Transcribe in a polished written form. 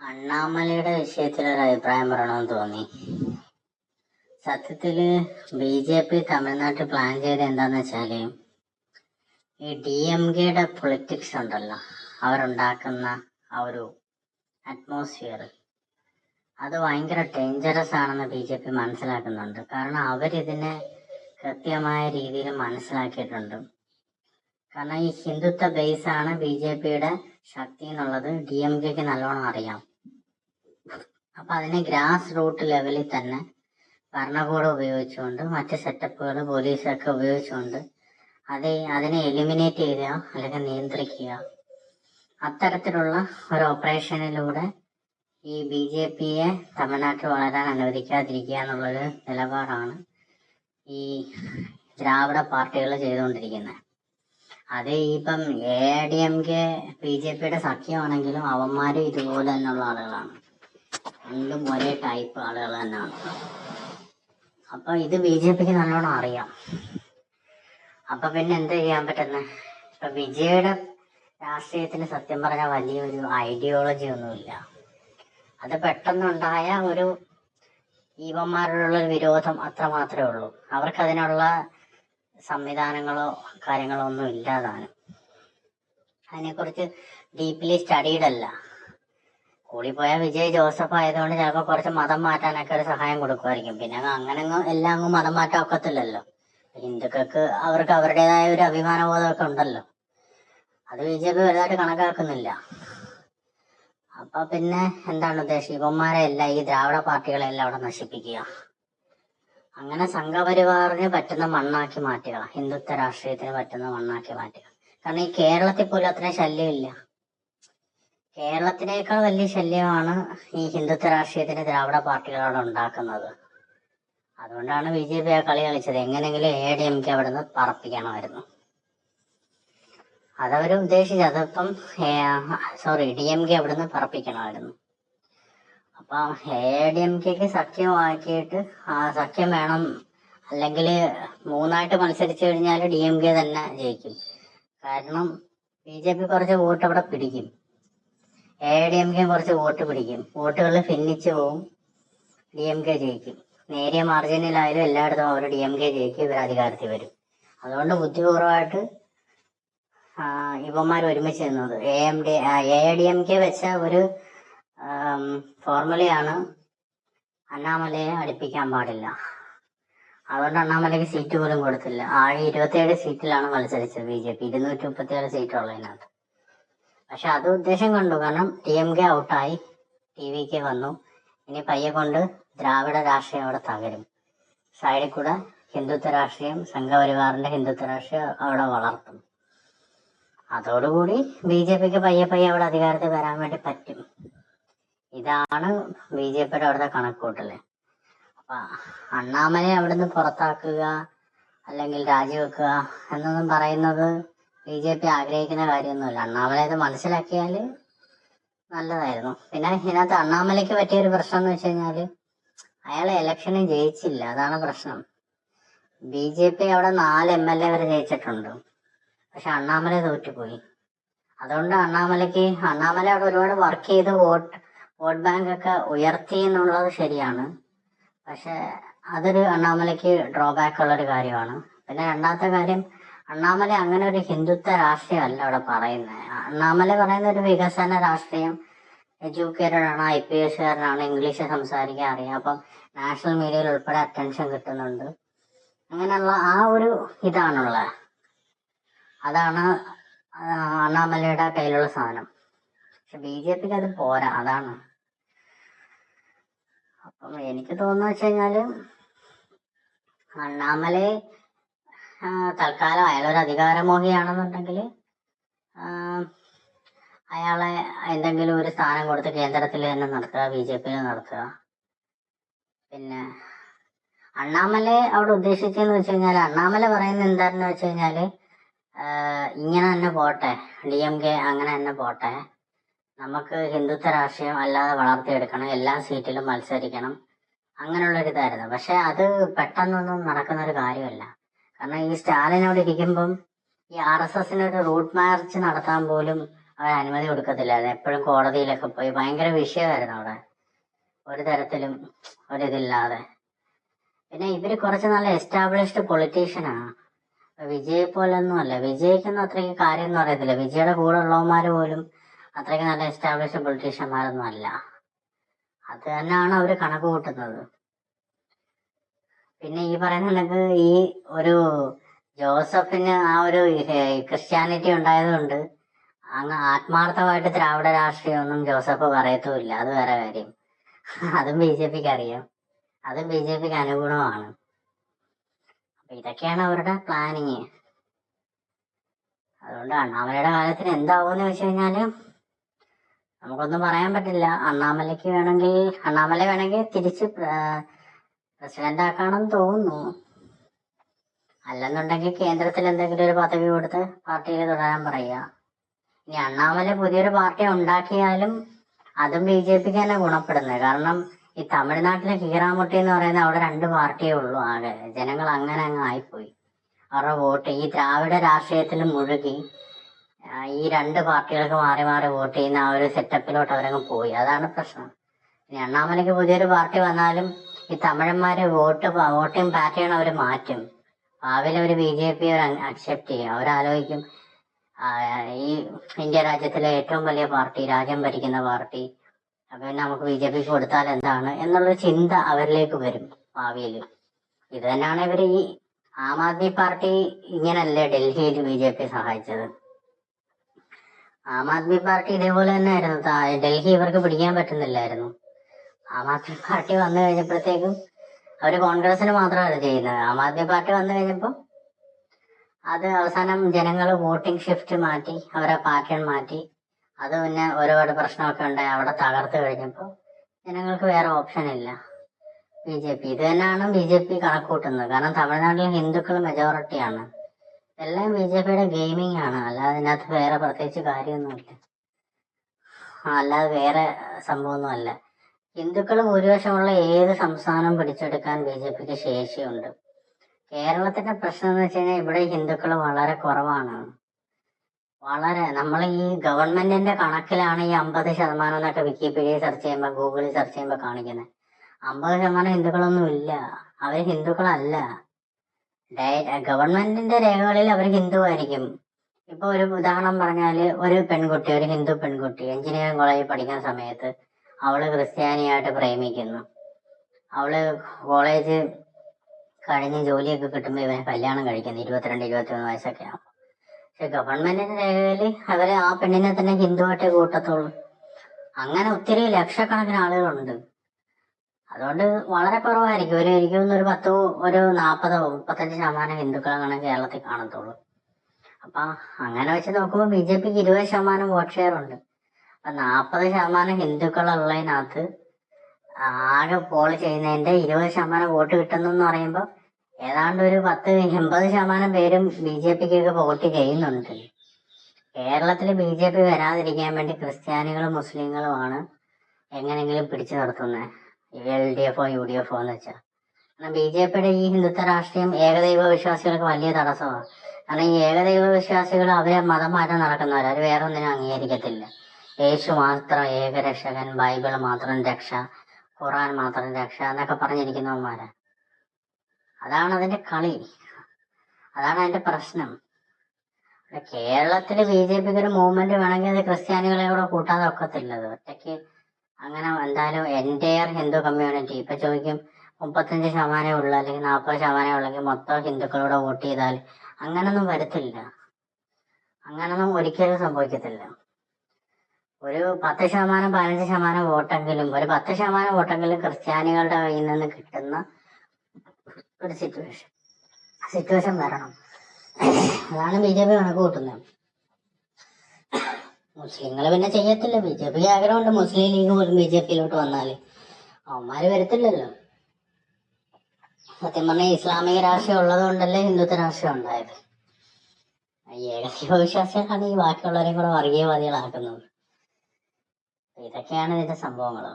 അണ്ണാമലയുടെ വിഷയത്തിൽ ഒരു അഭിപ്രായം പറയണമെന്ന് തോന്നി. സത്യത്തില് BJP തമിഴ്നാട്ടിൽ പ്ലാൻ ചെയ്ത് എന്താന്ന് വെച്ചാല് ഈ DMKയുടെ പൊളിറ്റിക്സ് ഉണ്ടല്ലോ, അവരുണ്ടാക്കുന്ന ആ ഒരു അറ്റ്മോസ്ഫിയർ അത് ഭയങ്കര ഡേഞ്ചറസ് ആണെന്ന് BJP മനസ്സിലാക്കുന്നുണ്ട്. കാരണം അവരിതിനെ കൃത്യമായ രീതിയിൽ മനസ്സിലാക്കിയിട്ടുണ്ട്. കാരണം ഈ ഹിന്ദുത്വ ബേസ് ആണ് BJPയുടെ ശക്തി എന്നുള്ളത് DMKക്ക് നല്ലോണം അറിയാം. അപ്പൊ അതിനെ ഗ്രാസ് റൂട്ട് ലെവലിൽ തന്നെ ഭരണകൂടം ഉപയോഗിച്ചുകൊണ്ട് മറ്റ് സെറ്റപ്പുകൾ പോലീസൊക്കെ ഉപയോഗിച്ചുകൊണ്ട് അതിനെ എലിമിനേറ്റ് ചെയ്യുക അല്ലെങ്കിൽ നിയന്ത്രിക്കുക, അത്തരത്തിലുള്ള ഒരു ഓപ്പറേഷനിലൂടെ ഈ BJPയെ തമിഴ്നാട്ടിൽ വളരാൻ അനുവദിക്കാതിരിക്കുക എന്നുള്ളൊരു നിലപാടാണ് ഈ ദ്രാവിഡ പാർട്ടികൾ ചെയ്തുകൊണ്ടിരിക്കുന്നത്. അത് ഇപ്പം AIADMK BJPയുടെ സഖ്യമാണെങ്കിലും അവന്മാരും ഇതുപോലെ തന്നെയുള്ള ആളുകളാണ്, രണ്ടും ഒരേ ടൈപ്പ് ആളുകൾ തന്നെയാണ്. അപ്പൊ ഇത് BJPക്ക് നല്ലോണം അറിയാം. അപ്പൊ പിന്നെ എന്ത് ചെയ്യാൻ പറ്റുന്നത്? ഇപ്പൊ വിജയുടെ രാഷ്ട്രീയത്തിന് സത്യം പറഞ്ഞാൽ വലിയൊരു ഐഡിയോളജി ഒന്നുമില്ല. അത് പെട്ടെന്നുണ്ടായ ഒരു ഈവന്മാരോടുള്ള വിരോധം അത്ര മാത്രമേ ഉള്ളൂ. അവർക്ക് അതിനുള്ള സംവിധാനങ്ങളോ കാര്യങ്ങളോ ഒന്നും ഇല്ലാതാണ്. അതിനെക്കുറിച്ച് ഡീപ്ലി സ്റ്റഡീഡ് അല്ല. കൂടിപ്പോയാൽ വിജയ് ജോസഫ് ആയതുകൊണ്ട് ചിലപ്പോൾ കുറച്ച് മതം മാറ്റാനൊക്കെ ഒരു സഹായം കൊടുക്കുമായിരിക്കും. പിന്നെ അങ്ങനെ എല്ലാം അങ്ങ് മതം മാറ്റാൻ ഒക്കത്തില്ലല്ലോ. ഹിന്ദുക്കൾക്ക് അവർക്ക് അവരുടേതായ ഒരു അഭിമാനബോധമൊക്കെ ഉണ്ടല്ലോ, അത് BJP വലുതായിട്ട് കണക്കാക്കുന്നില്ല. അപ്പൊ പിന്നെ എന്താണ് ഉദ്ദേശം? ഇവന്മാരെ എല്ലാം ഈ ദ്രാവിഡ പാർട്ടികളെല്ലാം അവിടെ നശിപ്പിക്കുക, അങ്ങനെ സംഘപരിവാറിന് പറ്റുന്ന മണ്ണാക്കി മാറ്റുക, ഹിന്ദുത്വ രാഷ്ട്രീയത്തിന് പറ്റുന്ന മണ്ണാക്കി മാറ്റുക. കാരണം ഈ കേരളത്തിൽ പോലും അത്രയും ശല്യമില്ല. കേരളത്തിനേക്കാൾ വലിയ ശല്യമാണ് ഈ ഹിന്ദുത്വ രാഷ്ട്രീയത്തിന് ദ്രാവിഡ പാർട്ടികളോട് ഉണ്ടാക്കുന്നത്. അതുകൊണ്ടാണ് BJP ആ കളി കളിച്ചത്. എങ്ങനെയെങ്കിലും AIADMK അവിടെ നിന്ന് പറപ്പിക്കണമായിരുന്നു. അതവര് ഉദ്ദേശിച്ചത്. അതിപ്പം DMK അവിടെ നിന്ന് പറപ്പിക്കണമായിരുന്നു. അപ്പൊ AIADMKക്ക് സഖ്യമാക്കിയിട്ട് ആ സഖ്യം വേണം, അല്ലെങ്കിൽ മൂന്നായിട്ട് മത്സരിച്ചു കഴിഞ്ഞാൽ DMK തന്നെ ജയിക്കും. കാരണം BJP കുറച്ച് വോട്ട് അവിടെ പിടിക്കും, AIADMK കുറച്ച് വോട്ട് പിടിക്കും, വോട്ടുകൾ ഭിന്നിച്ചു പോവും, DMK ജയിക്കും. നേരിയ മാർജിനിലായാലും എല്ലായിടത്തും അവർ DMK ജയിക്കും, ഇവർ അധികാരത്തിൽ വരും. അതുകൊണ്ട് ബുദ്ധിപൂർവമായിട്ട് ഇവന്മാർ ഒരുമിച്ച് നിന്നത് AIADMK വെച്ച ഒരു ഫോർമുലയാണ് അണ്ണാമലയെ അടുപ്പിക്കാൻ പാടില്ല. അതുകൊണ്ട് അണ്ണാമലയ്ക്ക് സീറ്റ് പോലും കൊടുത്തില്ല. 27 സീറ്റിലാണ് മത്സരിച്ചത് BJP, 237 സീറ്റുള്ളതിനകത്ത്. പക്ഷെ അത് ഉദ്ദേശം കണ്ടു. കാരണം DMK ഔട്ടായി, TVK വന്നു. ഇനി പയ്യെ കൊണ്ട് ദ്രാവിഡ രാഷ്ട്രീയം അവിടെ തകരും. സൈഡിൽ കൂടെ ഹിന്ദുത്വ രാഷ്ട്രീയം, സംഘപരിവാറിന്റെ ഹിന്ദുത്വ രാഷ്ട്രീയം അവിടെ വളർത്തും. അതോടുകൂടി BJPക്ക് പയ്യെ അവിടെ അധികാരത്തിൽ വരാൻ വേണ്ടി പറ്റും. ഇതാണ് BJPയുടെ അവിടുത്തെ കണക്കൂട്ടല്. അപ്പൊ അണ്ണാമലയെ അവിടുന്ന് പുറത്താക്കുക അല്ലെങ്കിൽ രാജിവെക്കുക എന്നൊന്നും പറയുന്നത് BJP ആഗ്രഹിക്കുന്ന കാര്യമൊന്നുമില്ല. അണ്ണാമല ഇത് മനസ്സിലാക്കിയാൽ നല്ലതായിരുന്നു. പിന്നെ ഇതിനകത്ത് അണ്ണാമലയ്ക്ക് പറ്റിയൊരു പ്രശ്നം എന്ന് വെച്ച് കഴിഞ്ഞാല് അയാൾ ഇലക്ഷനിൽ ജയിച്ചില്ല, അതാണ് പ്രശ്നം. BJP അവിടെ 4 MLA വരെ ജയിച്ചിട്ടുണ്ട്, പക്ഷെ അണ്ണാമല തോറ്റുപോയി. അതുകൊണ്ട് അണ്ണാമല അവിടെ ഒരുപാട് വർക്ക് ചെയ്ത് വോട്ട് ബാങ്ക് ഒക്കെ ഉയർത്തി എന്നുള്ളത് ശരിയാണ്. പക്ഷെ അതൊരു അണ്ണാമലയ്ക്ക് ഡ്രോബാക്ക് ഉള്ളൊരു കാര്യമാണ്. പിന്നെ രണ്ടാമത്തെ കാര്യം, അണ്ണാമല അങ്ങനെ ഒരു ഹിന്ദുത്വ രാഷ്ട്രീയം അല്ല അവിടെ പറയുന്നത്. അണ്ണാമല പറയുന്ന ഒരു വികസന രാഷ്ട്രീയം, എഡ്യൂക്കേറ്റഡ് ആണ്, IPS കാരനാണ്, ഇംഗ്ലീഷ് സംസാരിക്കാൻ അറിയാം, അപ്പം നാഷണൽ മീഡിയയിൽ ഉൾപ്പെടെ അറ്റൻഷൻ കിട്ടുന്നുണ്ട്, അങ്ങനെയുള്ള ആ ഒരു ഇതാണുള്ളത്. അതാണ് അണ്ണാമലയുടെ കയ്യിലുള്ള സാധനം. പക്ഷെ BJPക്ക് അത് പോരാ, അതാണ്. അപ്പം എനിക്ക് തോന്നുന്നു വെച്ച് കഴിഞ്ഞാല് അണ്ണാമലയെ തൽക്കാലം അയാളൊരു അധികാരമോഹിയാണെന്നുണ്ടെങ്കിൽ അയാളെ എന്തെങ്കിലും ഒരു സ്ഥാനം കൊടുത്ത് കേന്ദ്രത്തിൽ തന്നെ നടത്തുക, BJPയിൽ നടത്തുക. പിന്നെ അണ്ണാമലയെ അവിടെ ഉദ്ദേശിച്ചെന്ന് വെച്ച് കഴിഞ്ഞാൽ, അണ്ണാമല പറയുന്നത് എന്താണെന്ന് വെച്ച് കഴിഞ്ഞാല് ഇങ്ങനെ തന്നെ പോട്ടെ, DMK അങ്ങനെ തന്നെ പോട്ടെ, നമുക്ക് ഹിന്ദുത്വ രാഷ്ട്രീയം അല്ലാതെ വളർത്തിയെടുക്കണം, എല്ലാ സീറ്റിലും മത്സരിക്കണം, അങ്ങനെയുള്ളൊരിതായിരുന്നു. പക്ഷെ അത് പെട്ടെന്നൊന്നും നടക്കുന്നൊരു കാര്യമല്ല. കാരണം ഈ സ്റ്റാലിനോട് ഇരിക്കുമ്പം ഈ RSSനൊരു റൂട്ട് മാർച്ച് നടത്താൻ പോലും അവർ അനുമതി കൊടുക്കത്തില്ലായിരുന്നു. എപ്പോഴും കോടതിയിലൊക്കെ പോയി ഭയങ്കര വിഷയമായിരുന്നു അവിടെ, ഒരു തരത്തിലും ഒരിതില്ലാതെ. പിന്നെ ഇവര് കുറച്ച് നല്ല എസ്റ്റാബ്ലിഷ്ഡ് പൊളിറ്റീഷ്യനാണ്. വിജയ് പോലൊന്നും അല്ല, വിജയ്ക്കൊന്നും അത്രയ്ക്ക് കാര്യമൊന്നും അറിയത്തില്ല. വിജയുടെ കൂടെ ഉള്ളവന്മാർ പോലും അത്രയ്ക്ക് നല്ല എസ്റ്റാബ്ലിഷ്ഡ് പൊളിറ്റീഷ്യന്മാരൊന്നും അല്ല. അത് തന്നെയാണ് അവർ കണക്ക് കൂട്ടുന്നത്. പിന്നെ ഈ പറയുന്ന കണക്ക് ഈ ഒരു ജോസഫിന് ആ ഒരു ക്രിസ്ത്യാനിറ്റി ഉണ്ടായതുകൊണ്ട് അങ്ങ് ആത്മാർത്ഥമായിട്ട് ദ്രാവിഡ രാഷ്ട്രീയമൊന്നും ജോസഫ് പറയത്തുമില്ല. അത് വേറെ കാര്യം. അതും ബി ജെ പിക്ക് അറിയാം, അതും ബി ജെ പിക്ക് അനുഗുണമാണ്. അപ്പൊ ഇതൊക്കെയാണ് അവരുടെ പ്ലാനിങ്. അതുകൊണ്ട് അണ്ണാമലയുടെ കാലത്തിന് എന്താവുമെന്ന് വെച്ച് കഴിഞ്ഞാല് നമുക്കൊന്നും പറയാൻ പറ്റില്ല. അണ്ണാമല വേണമെങ്കിൽ തിരിച്ച് പ്രസിഡന്റ് ആക്കാണെന്ന് തോന്നുന്നു. അല്ലെന്നുണ്ടെങ്കിൽ കേന്ദ്രത്തിൽ എന്തെങ്കിലും ഒരു പദവി കൊടുത്ത് പാർട്ടിയിൽ തുടരാൻ പറയുക. ഇനി അണ്ണാമല പുതിയൊരു പാർട്ടി ഉണ്ടാക്കിയാലും അതും ബി ജെ പിക്ക് തന്നെ ഗുണപ്പെടുന്നത്. കാരണം ഈ തമിഴ്നാട്ടിലെ കീറാമുട്ടി എന്ന് പറയുന്നത് അവിടെ 2 പാർട്ടിയേ ഉള്ളൂ ആകെ. ജനങ്ങൾ അങ്ങനെ അങ്ങ് ആയിപ്പോയി. അവരുടെ വോട്ട് ഈ ദ്രാവിഡ രാഷ്ട്രീയത്തിൽ മുഴുകി ഈ 2 പാർട്ടികൾക്ക് മാറി മാറി വോട്ട് ചെയ്യുന്ന ആ ഒരു സെറ്റപ്പിലോട്ട് അവരങ്ങ് പോയി. അതാണ് പ്രശ്നം. ഇനി അണ്ണാമലയ്ക്ക് പുതിയൊരു പാർട്ടി വന്നാലും ഈ തമിഴന്മാര് വോട്ടിംഗ് പാറ്റേൺ അവർ മാറ്റും. ഭാവിയിൽ അവർ ബി ജെ പി അക്സെപ്റ്റ് ചെയ്യും. അവരാലോചിക്കും ഈ ഇന്ത്യ രാജ്യത്തിലെ ഏറ്റവും വലിയ പാർട്ടി, രാജ്യം ഭരിക്കുന്ന പാർട്ടി, അപ്പൊ പിന്നെ നമുക്ക് ബി ജെ പിക്ക് കൊടുത്താൽ എന്താണ് എന്നുള്ളൊരു ചിന്ത അവരിലേക്ക് വരും ഭാവിയിൽ. ഇത് തന്നെയാണ് ഇവർ ഈ ആം ആദ്മി പാർട്ടി ഇങ്ങനല്ലേ ഡൽഹിയിൽ ബി ജെ പി സഹായിച്ചത്. ആം ആദ്മി പാർട്ടി ഇതേപോലെ തന്നെ ആയിരുന്നു. ഡൽഹി ഇവർക്ക് പിടിക്കാൻ പറ്റുന്നില്ലായിരുന്നു. ആം ആദ്മി പാർട്ടി വന്നു കഴിഞ്ഞപ്പോഴത്തേക്കും അവര് കോൺഗ്രസിന് മാത്രമല്ല ചെയ്യുന്നത്. ആം ആദ്മി പാർട്ടി വന്നു കഴിഞ്ഞപ്പോൾ അത് അവസാനം ജനങ്ങൾ വോട്ടിംഗ് ഷിഫ്റ്റ് മാറ്റി, അവരെ പാറ്റേൺ മാറ്റി. അത് പിന്നെ ഒരുപാട് പ്രശ്നമൊക്കെ ഉണ്ടായി. അവിടെ തകർത്ത് കഴിഞ്ഞപ്പോൾ ജനങ്ങൾക്ക് വേറെ ഓപ്ഷൻ ഇല്ല, ബി ജെ പി. ഇത് തന്നെയാണ് ബി ജെ പി കണക്ക് കൂട്ടുന്നത്. കാരണം തമിഴ്നാട്ടിൽ ഹിന്ദുക്കൾ മെജോറിറ്റിയാണ്. എല്ലാം ബി ജെ പിയുടെ ഗെയിമിംഗ് ആണ്, അല്ലാതെ അതിനകത്ത് വേറെ പ്രത്യേകിച്ച് കാര്യമൊന്നുമില്ല. അല്ലാതെ വേറെ സംഭവമൊന്നുമല്ല. ഹിന്ദുക്കൾ ഭൂരിപക്ഷമുള്ള ഏത് സംസ്ഥാനം പിടിച്ചെടുക്കാൻ ബി ജെ പിക്ക് ശേഷിയുണ്ട്. കേരളത്തിന്റെ പ്രശ്നം എന്ന് വെച്ച് കഴിഞ്ഞാൽ ഇവിടെ ഹിന്ദുക്കൾ വളരെ കുറവാണ്. നമ്മൾ ഈ ഗവൺമെന്റിന്റെ കണക്കിലാണ് ഈ 50% എന്നൊക്കെ വിക്കിപീഡിയ സെർച്ച് ചെയ്യുമ്പോൾ, ഗൂഗിളിൽ സെർച്ച് ചെയ്യുമ്പോൾ കാണിക്കുന്നത്. 50% ഹിന്ദുക്കളൊന്നും ഇല്ല, അവർ ഹിന്ദുക്കളല്ല. ഗവൺമെന്റിന്റെ രേഖകളിൽ അവർ ഹിന്ദു ആയിരിക്കും. ഇപ്പൊ ഒരു ഉദാഹരണം പറഞ്ഞാല്, ഒരു ഹിന്ദു പെൺകുട്ടി എഞ്ചിനീയറിംഗ് കോളേജിൽ പഠിക്കുന്ന സമയത്ത് അവള് ക്രിസ്ത്യാനിയായിട്ട് പ്രേമിക്കുന്നു. അവള് കോളേജ് കഴിഞ്ഞ് ജോലിയൊക്കെ കിട്ടുമ്പോൾ ഇവനെ കല്യാണം കഴിക്കുന്നു, 22-23 വയസ്സൊക്കെ ആകും. പക്ഷെ ഗവൺമെന്റിന്റെ രേഖയില് അവര് ആ പെണ്ണിനെ തന്നെ ഹിന്ദുവായിട്ടേ കൂട്ടത്തുള്ളൂ. അങ്ങനെ ഒത്തിരി ലക്ഷക്കണക്കിന് ആളുകളുണ്ട്. അതുകൊണ്ട് വളരെ കുറവായിരിക്കും. എനിക്ക് തോന്നുന്നു ഒരു 40-35% ഹിന്ദുക്കൾ അങ്ങനെ കേരളത്തിൽ കാണത്തുള്ളൂ. അപ്പൊ അങ്ങനെ വെച്ച് നോക്കുമ്പോൾ ബി ജെ പിക്ക് 20% വോട്ട് ഷെയർ ഉണ്ട്. അപ്പൊ 40% ഹിന്ദുക്കളുള്ളതിനകത്ത് ആകെ പോൾ ചെയ്യുന്നതിന്റെ 20% വോട്ട് കിട്ടുന്നു എന്ന് പറയുമ്പോൾ ഏതാണ്ട് ഒരു 10-80% പേരും ബി ജെ പിക്കൊക്കെ വോട്ട് ചെയ്യുന്നുണ്ട്. കേരളത്തിൽ ബി ജെ പി വരാതിരിക്കാൻ വേണ്ടി ക്രിസ്ത്യാനികളും മുസ്ലിങ്ങളുമാണ് എങ്ങനെങ്കിലും പിടിച്ചു നിർത്തുന്നത്, LDF UDF എന്ന് വെച്ചാൽ. കാരണം ബി ജെ പിയുടെ ഈ ഹിന്ദുത്വ രാഷ്ട്രീയം ഏകദൈവ വിശ്വാസികൾക്ക് വലിയ തടസ്സമാണ്. കാരണം ഈ ഏകദൈവ വിശ്വാസികൾ അവരെ മതം മാറ്റം നടക്കുന്നവർ, അവർ വേറെ ഒന്നിനും അംഗീകരിക്കത്തില്ല. യേശു മാത്രം ഏകരക്ഷകൻ, ബൈബിൾ മാത്രം രക്ഷ, ഖുറാൻ മാത്രം രക്ഷ എന്നൊക്കെ പറഞ്ഞിരിക്കുന്നവന്മാരാ. അതാണ് അതിന്റെ കളി, അതാണ് അതിന്റെ പ്രശ്നം. കേരളത്തില് ബി ജെ പിക്ക് ഒരു മൂവ്മെന്റ് വേണമെങ്കിൽ അത് ക്രിസ്ത്യാനികളെ കൂടെ കൂട്ടാതെ ഒക്കത്തില്ല. അത് ഒറ്റയ്ക്ക് അങ്ങനെ എന്തായാലും എൻറ്റയർ ഹിന്ദു കമ്മ്യൂണിറ്റി ഇപ്പൊ ചോദിക്കും 35% ഉള്ളു അല്ലെങ്കിൽ 40% ഉള്ളെങ്കിൽ മൊത്തം ഹിന്ദുക്കളോട് വോട്ട് ചെയ്താൽ, അങ്ങനൊന്നും വരത്തില്ല. അങ്ങനൊന്നും ഒരിക്കലും സംഭവിക്കത്തില്ല. ഒരു 10%-15% വോട്ടെങ്കിലും, ഒരു 10% വോട്ടെങ്കിലും ക്രിസ്ത്യാനികളുടെ കയ്യിൽ നിന്ന് കിട്ടുന്ന ഒരു സിറ്റുവേഷൻ വരണം. അതാണ് ബി ജെ പി കണക്ക് കൂട്ടുന്നത്. മുസ്ലിങ്ങൾ പിന്നെ ചെയ്യത്തില്ല. ബി ജെ പിക്ക് ആഗ്രഹമുണ്ട് മുസ്ലിം ലീഗ് പോലും ബി ജെ പിയിലോട്ട് വന്നാല്, അവന്മാര് വരത്തില്ലല്ലോ. സത്യം പറഞ്ഞാൽ ഇസ്ലാമിക രാഷ്ട്രീയം ഉള്ളത് കൊണ്ടല്ലേ ഹിന്ദുത്വ രാഷ്ട്രീയം ഉണ്ടായത്. ഏകദൈവ വിശ്വാസികളാണ് ഈ ബാക്കിയുള്ളവരെയും കൂടെ വർഗീയവാദികളാക്കുന്നത്. ഇതൊക്കെയാണ് ഇതിന്റെ സംഭവങ്ങൾ.